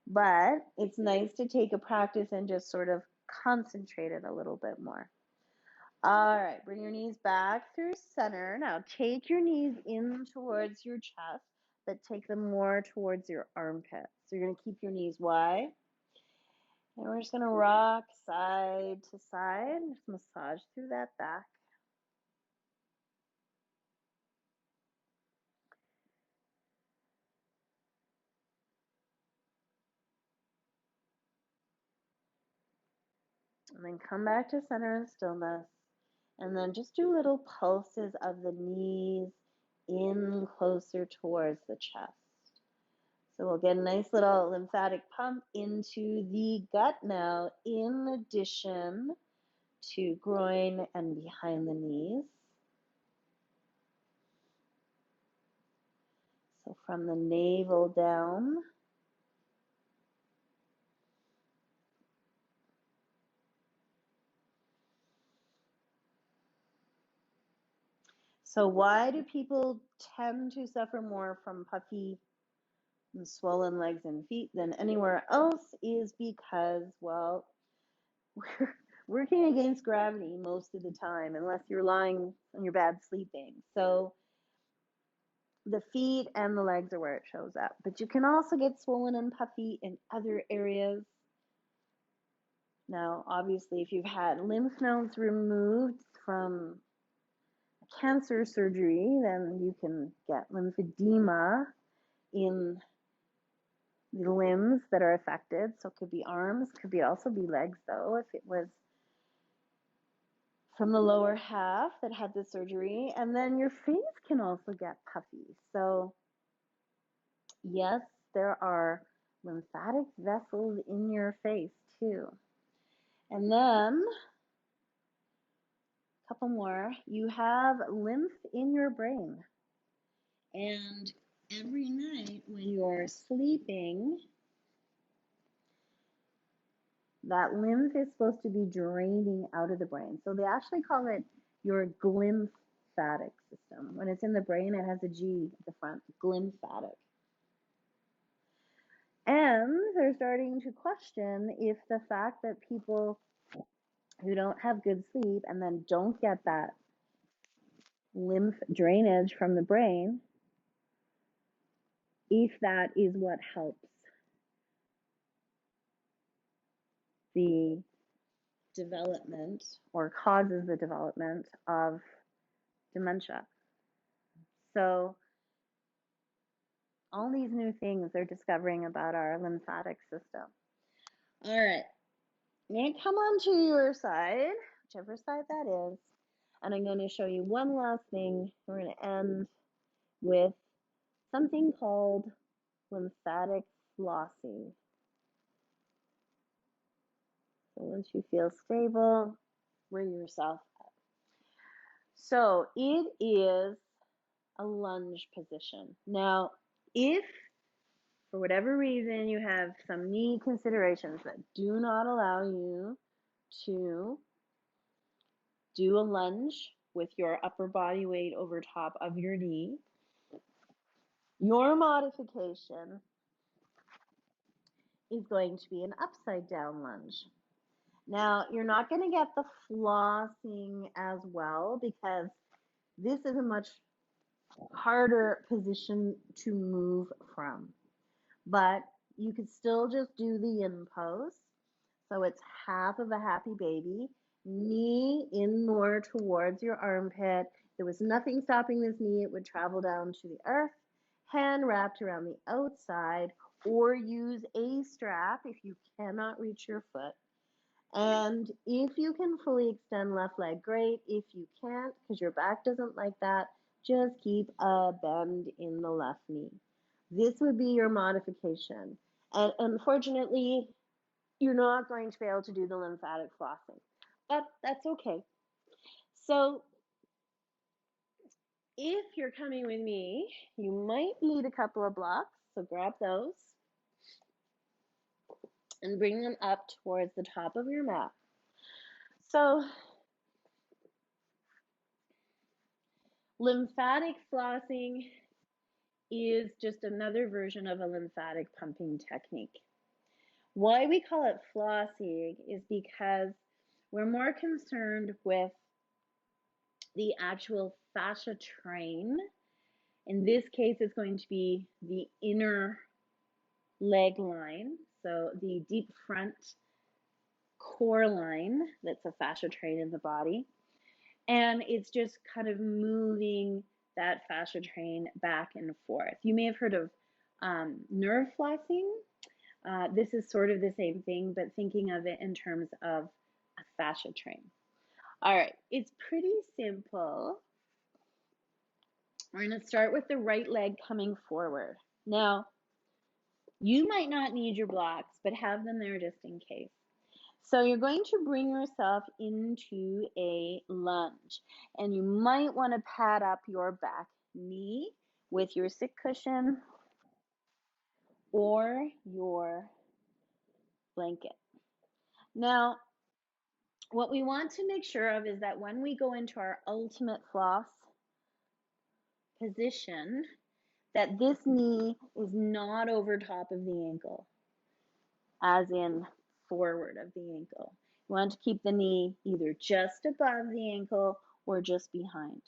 But it's nice to take a practice and just sort of concentrate it a little bit more. All right, bring your knees back through center. Now take your knees in towards your chest, but take them more towards your armpits. So you're going to keep your knees wide. And we're just going to rock side to side, just massage through that back. And then come back to center and stillness. And then just do little pulses of the knees in closer towards the chest. So we'll get a nice little lymphatic pump into the gut now, in addition to groin and behind the knees. So from the navel down. So why do people tend to suffer more from puffy and swollen legs and feet than anywhere else is because, well, we're working against gravity most of the time, unless you're lying on your bed sleeping. So the feet and the legs are where it shows up. But you can also get swollen and puffy in other areas. Now, obviously, if you've had lymph nodes removed from cancer surgery, then you can get lymphedema in the limbs that are affected. So it could be arms, could be also be legs though, if it was from the lower half that had the surgery. And then your face can also get puffy. So yes, there are lymphatic vessels in your face too. And then a couple more, you have lymph in your brain. And every night when you're sleeping, that lymph is supposed to be draining out of the brain. So they actually call it your glymphatic system. When it's in the brain, it has a G at the front, glymphatic. And they're starting to question if the fact that people who don't have good sleep and then don't get that lymph drainage from the brain, if that is what helps the development or causes the development of dementia. So all these new things they're discovering about our lymphatic system. All right, I'm going to come on to your side, whichever side that is, and I'm going to show you one last thing. We're going to end with something called lymphatic flossing. So once you feel stable, bring yourself up. So it is a lunge position. Now, if for whatever reason you have some knee considerations that do not allow you to do a lunge with your upper body weight over top of your knee, your modification is going to be an upside down lunge. Now, you're not going to get the flossing as well because this is a much harder position to move from. But you could still just do the yin pose. So it's half of a happy baby, knee in more towards your armpit. There was nothing stopping this knee. It would travel down to the earth, hand wrapped around the outside, or use a strap if you cannot reach your foot. And if you can fully extend left leg, great. If you can't, because your back doesn't like that, just keep a bend in the left knee. This would be your modification. And unfortunately, you're not going to be able to do the lymphatic flossing, but that's okay. So if you're coming with me, you might need a couple of blocks, so grab those and bring them up towards the top of your mat. So lymphatic flossing is just another version of a lymphatic pumping technique. Why we call it flossing is because we're more concerned with the actual fascia train. In this case, it's going to be the inner leg line, so the deep front core line that's a fascia train in the body. And it's just kind of moving that fascia train back and forth. You may have heard of nerve flossing. This is sort of the same thing, but thinking of it in terms of a fascia train. All right, it's pretty simple. We're going to start with the right leg coming forward. Now, you might not need your blocks, but have them there just in case. So you're going to bring yourself into a lunge, and you might want to pad up your back knee with your sit cushion or your blanket. Now, what we want to make sure of is that when we go into our ultimate floss position, that this knee is not over top of the ankle, as in forward of the ankle. You want to keep the knee either just above the ankle or just behind.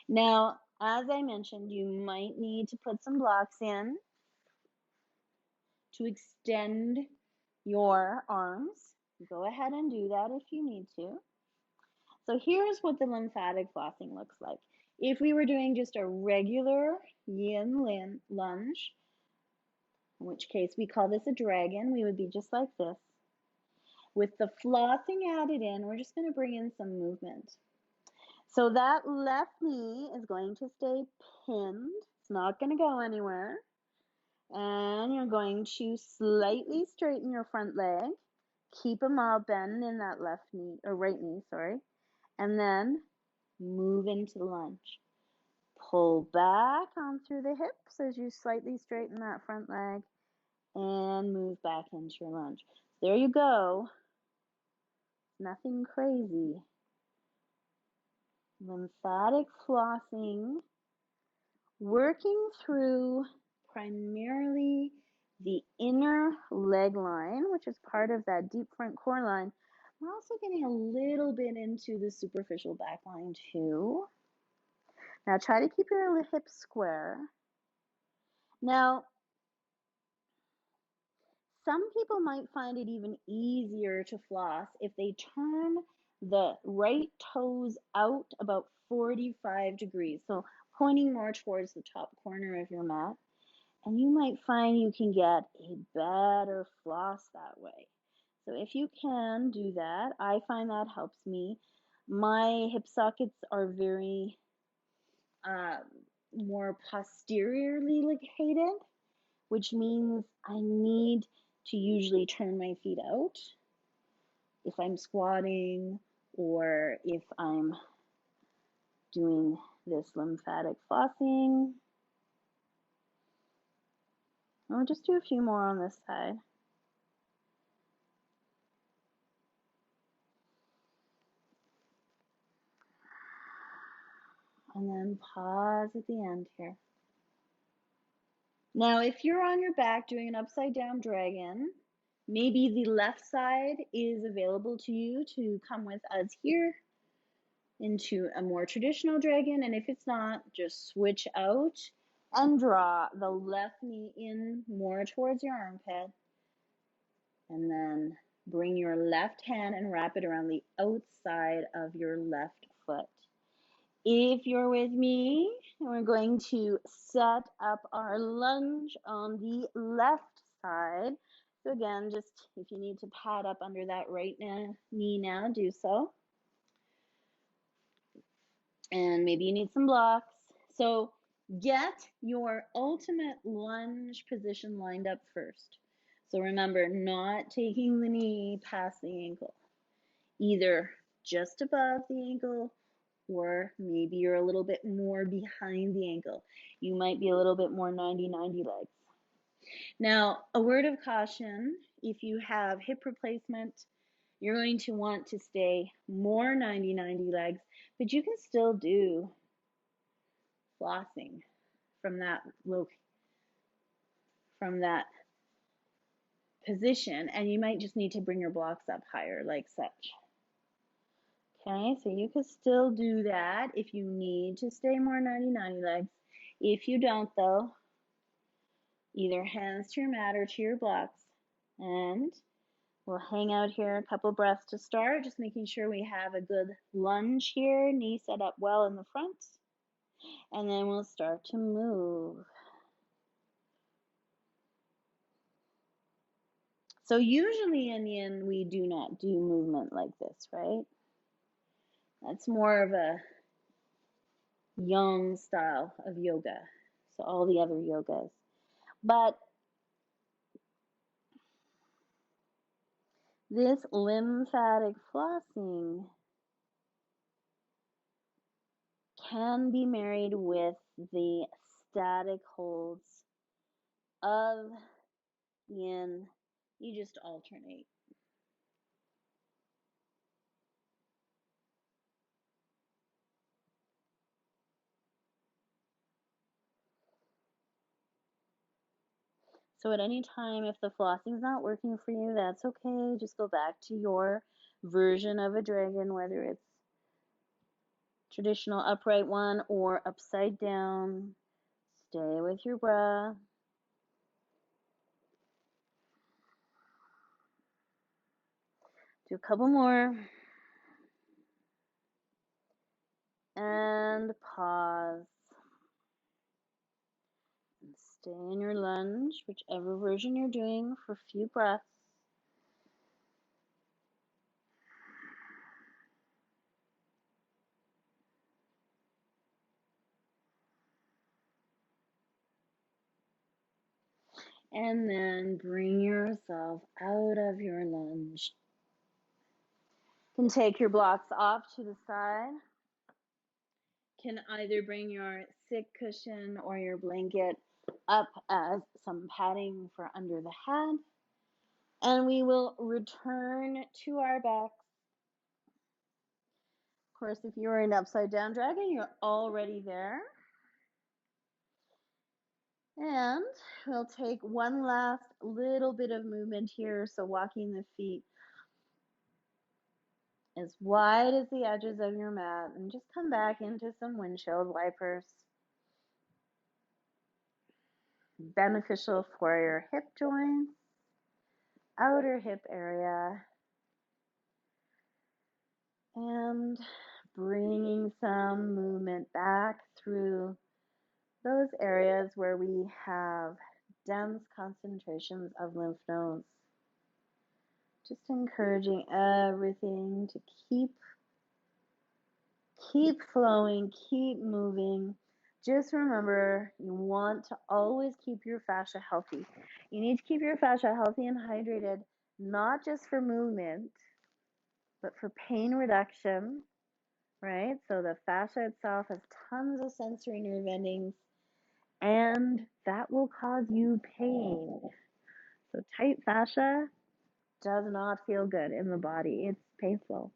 Now, As I mentioned, you might need to put some blocks in to extend your arms. Go ahead and do that if you need to. So here's what the lymphatic flossing looks like. If we were doing just a regular yin lunge, in which case we call this a dragon, we would be just like this. With the flossing added in, we're just going to bring in some movement. So that left knee is going to stay pinned. It's not going to go anywhere. And you're going to slightly straighten your front leg. Keep a mild bend in that left knee, or right knee, sorry. And then move into the lunge. Pull back on through the hips as you slightly straighten that front leg and move back into your lunge. There you go. Nothing crazy. Lymphatic flossing, working through primarily the inner leg line, which is part of that deep front core line. We're also getting a little bit into the superficial back line too. Now try to keep your hips square. Now, some people might find it even easier to floss if they turn the right toes out about 45 degrees, so pointing more towards the top corner of your mat, and you might find you can get a better floss that way. So if you can do that, I find that helps me. My hip sockets are very more posteriorly located, which means I need to usually turn my feet out if I'm squatting or if I'm doing this lymphatic flossing. I'll just do a few more on this side. And then pause at the end here. Now, if you're on your back doing an upside down dragon, maybe the left side is available to you to come with us here into a more traditional dragon, and if it's not, just switch out and draw the left knee in more towards your armpit, and then bring your left hand and wrap it around the outside of your left foot. If you're with me, we're going to set up our lunge on the left side. So again, just if you need to pad up under that right knee now, do so. And maybe you need some blocks. So get your ultimate lunge position lined up first. So remember, not taking the knee past the ankle, either just above the ankle or maybe you're a little bit more behind the ankle. You might be a little bit more 90-90 legs. Now, a word of caution, if you have hip replacement, you're going to want to stay more 90-90 legs, but you can still do flossing from that position, and you might just need to bring your blocks up higher like such. Okay, so you can still do that if you need to stay more 90-90 legs. If you don't though, either hands to your mat or to your blocks, and we'll hang out here a couple breaths to start, just making sure we have a good lunge here, knee set up well in the front, and then we'll start to move. So usually in yin, we do not do movement like this, right? That's more of a yang style of yoga. So all the other yogas. But this lymphatic flossing can be married with the static holds of yin. You just alternate. So at any time, if the flossing's not working for you, that's okay. Just go back to your version of a dragon, whether it's traditional upright one or upside down. Stay with your breath. Do a couple more. And pause. And stay in your lunge, whichever version you're doing, for a few breaths. And then bring yourself out of your lunge. You can take your blocks off to the side. Can either bring your sick cushion or your blanket up as some padding for under the head. And we will return to our backs. Of course, if you're in upside down dragon, you're already there. And we'll take one last little bit of movement here. So walking the feet as wide as the edges of your mat, and just come back into some windshield wipers. Beneficial for your hip joints, outer hip area, and bringing some movement back through those areas where we have dense concentrations of lymph nodes. Just encouraging everything to keep flowing, keep moving. Just remember, you want to always keep your fascia healthy. You need to keep your fascia healthy and hydrated, not just for movement, but for pain reduction, right? So the fascia itself has tons of sensory nerve endings, and that will cause you pain. So tight fascia does not feel good in the body. It's painful.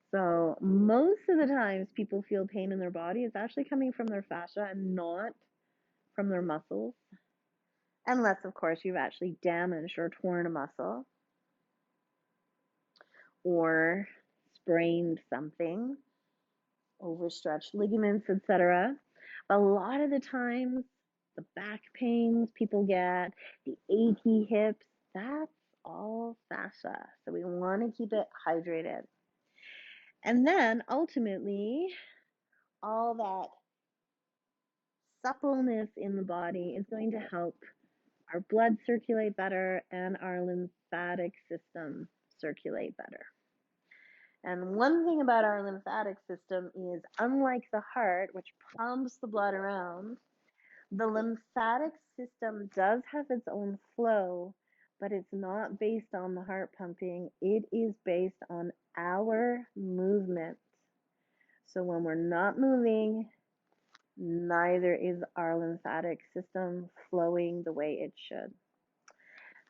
So most of the times people feel pain in their body, it's actually coming from their fascia and not from their muscles. Unless, of course, you've actually damaged or torn a muscle or sprained something, overstretched ligaments, etc. But a lot of the times, the back pains people get, the achy hips, that's all fascia. So we want to keep it hydrated. And then ultimately, all that suppleness in the body is going to help our blood circulate better and our lymphatic system circulate better. And one thing about our lymphatic system is, unlike the heart, which pumps the blood around, the lymphatic system does have its own flow, but it's not based on the heart pumping. It is based on our movement. So when we're not moving, neither is our lymphatic system flowing the way it should.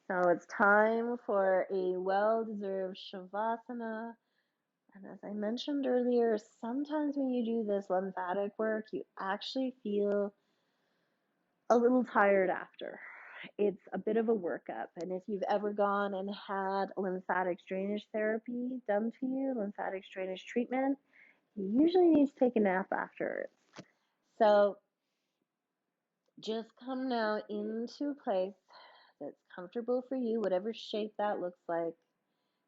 So it's time for a well-deserved Shavasana. And as I mentioned earlier, sometimes when you do this lymphatic work, you actually feel a little tired after. It's a bit of a workup. And if you've ever gone and had lymphatic drainage therapy done to you, lymphatic drainage treatment, you usually need to take a nap afterwards. So just come now into a place that's comfortable for you, whatever shape that looks like.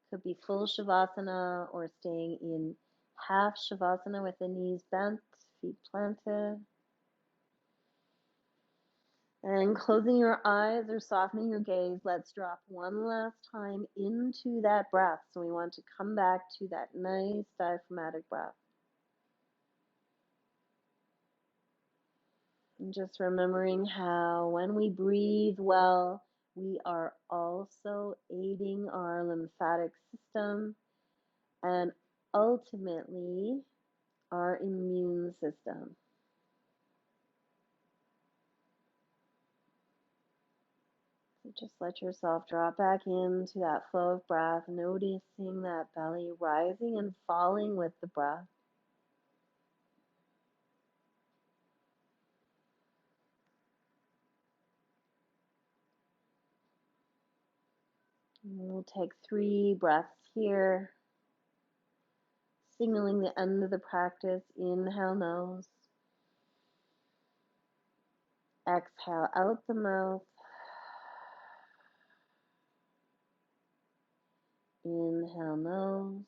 Could be full Shavasana or staying in half Shavasana with the knees bent, feet planted. And closing your eyes or softening your gaze, let's drop one last time into that breath. So we want to come back to that nice diaphragmatic breath. And just remembering how when we breathe well, we are also aiding our lymphatic system and ultimately our immune system. So just let yourself drop back into that flow of breath, noticing that belly rising and falling with the breath. And we'll take 3 breaths here, signaling the end of the practice. Inhale, nose. Exhale out the mouth. Inhale, nose.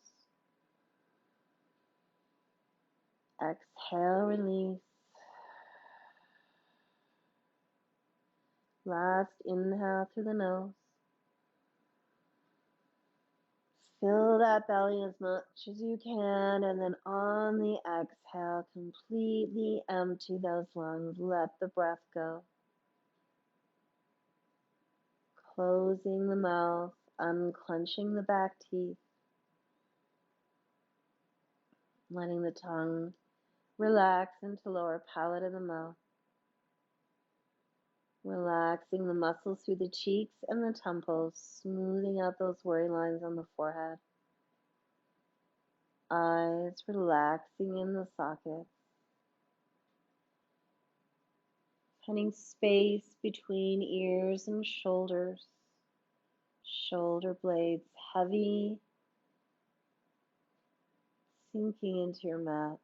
Exhale, release. Last inhale through the nose. Fill that belly as much as you can, and then on the exhale, completely empty those lungs. Let the breath go. Closing the mouth, unclenching the back teeth, letting the tongue relax into lower palate of the mouth. Relaxing the muscles through the cheeks and the temples, smoothing out those worry lines on the forehead. Eyes relaxing in the sockets. Finding space between ears and shoulders. Shoulder blades heavy, sinking into your mat.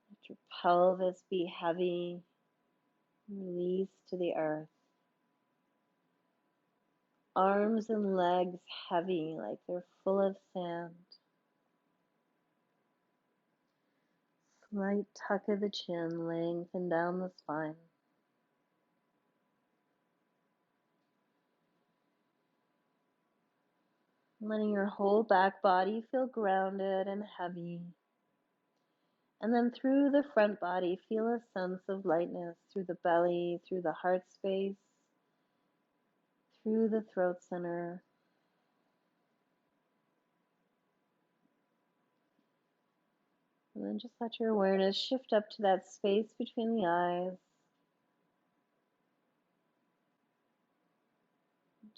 Let your pelvis be heavy, release to the earth. Arms and legs heavy, like they're full of sand. Slight tuck of the chin, lengthen down the spine. Letting your whole back body feel grounded and heavy. And then through the front body, feel a sense of lightness through the belly, through the heart space, through the throat center. And then just let your awareness shift up to that space between the eyes.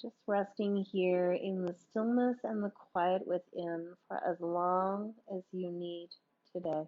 Just resting here in the stillness and the quiet within for as long as you need today.